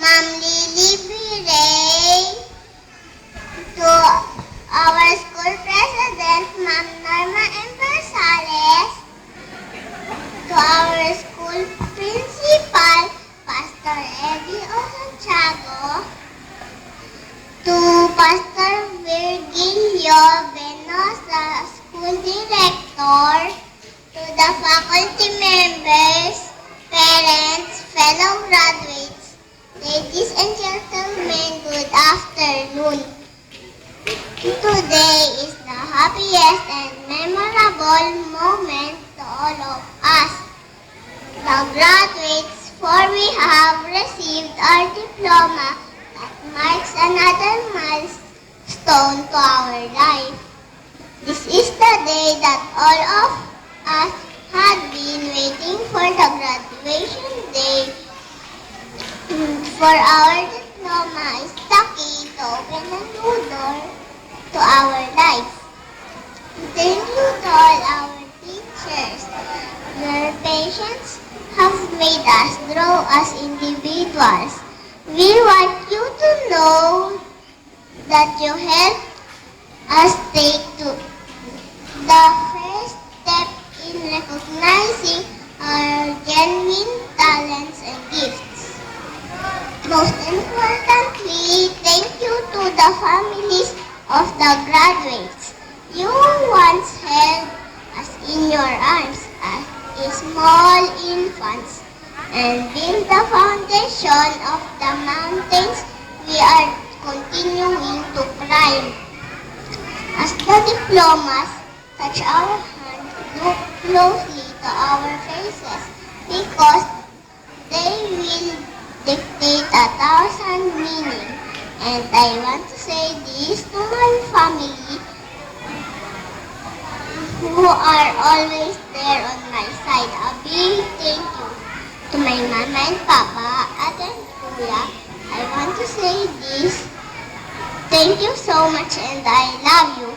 Ma'am Lily Biray, to our school president, Ma'am Norma M. Barsales, to our school principal, Pastor Eddie O. Santiago, to Pastor Virgilio Venosa, school director, to the faculty members, parents, fellow graduates, ladies and gentlemen, good afternoon. Today is the happiest and memorable moment to all of us, the graduates, for we have received our diploma that marks another milestone to our life. This is the day that all of us had been waiting for, the graduation day. For our diploma is the key to open a new door to our life. Thank you to all our teachers. Your patience have made us grow as individuals. We want you to know that you help us take the first step in recognizing our genuine talents and gifts. Most importantly, thank you to the families of the graduates. You once held us in your arms as small infants and built the foundation of the mountains we are continuing to climb. As the diplomas touch our hands, look closely to our faces because they will dictate 1,000 meanings. And I want to say this to my family who are always there on my side. A big thank you to my mama and papa, ate and kuya. I want to say this. Thank you so much and I love you.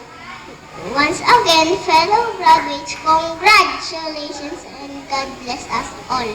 Once again, fellow graduates, congratulations and God bless us all.